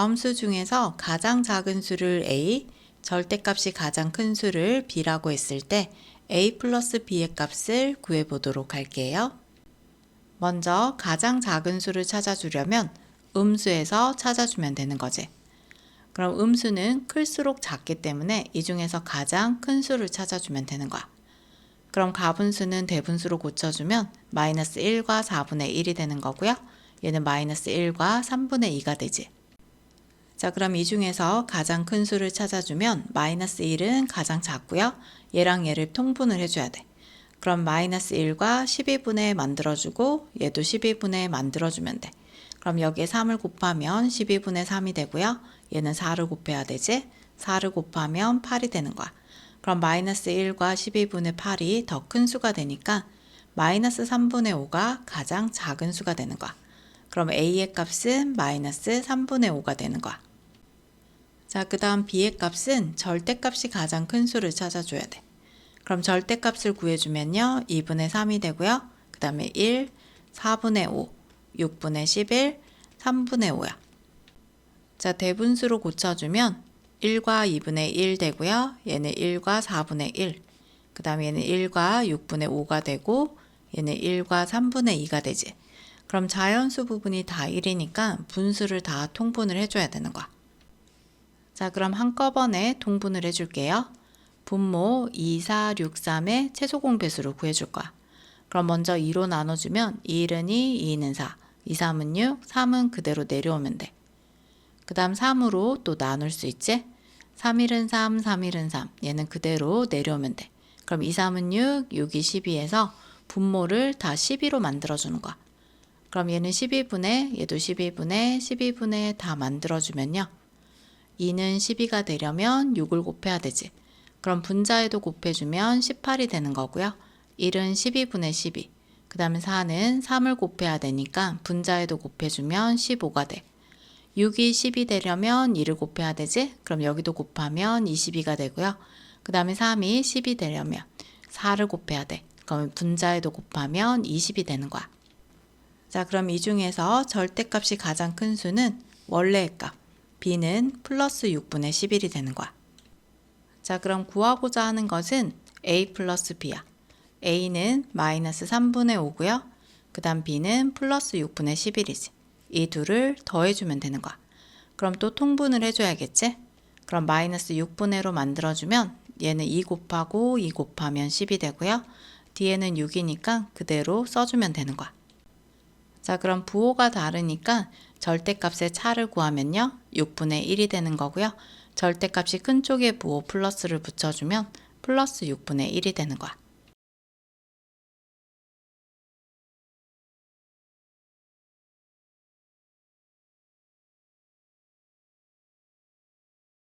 다음 수 중에서 가장 작은 수를 a, 절대값이 가장 큰 수를 b라고 했을 때 a 플러스 b의 값을 구해보도록 할게요. 먼저 가장 작은 수를 찾아주려면 음수에서 찾아주면 되는 거지. 그럼 음수는 클수록 작기 때문에 이 중에서 가장 큰 수를 찾아주면 되는 거야. 그럼 가분수는 대분수로 고쳐주면 마이너스 1과 4분의 1이 되는 거고요. 얘는 마이너스 1과 3분의 2가 되지. 자, 그럼 이 중에서 가장 큰 수를 찾아주면 마이너스 1은 가장 작고요. 얘랑 얘를 통분을 해줘야 돼. 그럼 마이너스 1과 12분의 만들어주고 얘도 12분의 만들어주면 돼. 그럼 여기에 3을 곱하면 12분의 3이 되고요. 얘는 4를 곱해야 되지. 4를 곱하면 8이 되는 거야. 그럼 마이너스 1과 12분의 8이 더 큰 수가 되니까 마이너스 3분의 5가 가장 작은 수가 되는 거야. 그럼 a의 값은 마이너스 3분의 5가 되는 거야. 자, 그 다음 b의 값은 절대값이 가장 큰 수를 찾아줘야 돼. 그럼 절대값을 구해주면요. 2분의 3이 되고요. 그 다음에 1, 4분의 5, 6분의 11, 3분의 5야. 자, 대분수로 고쳐주면 1과 2분의 1 되고요. 얘는 1과 4분의 1. 그 다음에 얘는 1과 6분의 5가 되고 얘는 1과 3분의 2가 되지. 그럼 자연수 부분이 다 1이니까 분수를 다 통분을 해줘야 되는 거야. 자, 그럼 한꺼번에 통분을 해줄게요. 분모 2, 4, 6, 3의 최소 공배수를 구해줄 거야. 그럼 먼저 2로 나눠주면 2는 2, 2는 4, 2, 3은 6, 3은 그대로 내려오면 돼. 그 다음 3으로 또 나눌 수 있지? 3, 1은 3, 3, 1은 3. 얘는 그대로 내려오면 돼. 그럼 2, 3은 6, 6이 12에서 분모를 다 12로 만들어주는 거야. 그럼 얘는 12분의, 얘도 12분의, 12분의 다 만들어주면요. 2는 12가 되려면 6을 곱해야 되지. 그럼 분자에도 곱해주면 18이 되는 거고요. 1은 12분의 12. 그 다음에 4는 3을 곱해야 되니까 분자에도 곱해주면 15가 돼. 6이 10이 되려면 2를 곱해야 되지? 그럼 여기도 곱하면 22가 되고요. 그 다음에 3이 10이 되려면 4를 곱해야 돼. 그럼 분자에도 곱하면 20이 되는 거야. 자, 그럼 이 중에서 절대값이 가장 큰 수는 원래의 값. b는 플러스 6분의 11이 되는 거야. 자, 그럼 구하고자 하는 것은 a 플러스 b야. a는 마이너스 3분의 5고요. 그 다음 b는 플러스 6분의 11이지. 이 둘을 더해주면 되는 거야. 그럼 또 통분을 해줘야겠지? 그럼 마이너스 6분의로 만들어주면 얘는 2 곱하고 2 곱하면 10이 되고요. 뒤에는 6이니까 그대로 써주면 되는 거야. 자, 그럼 부호가 다르니까 절대값의 차를 구하면요. 6분의 1이 되는 거고요. 절대값이 큰 쪽에 부호 플러스를 붙여주면 플러스 6분의 1이 되는 거야.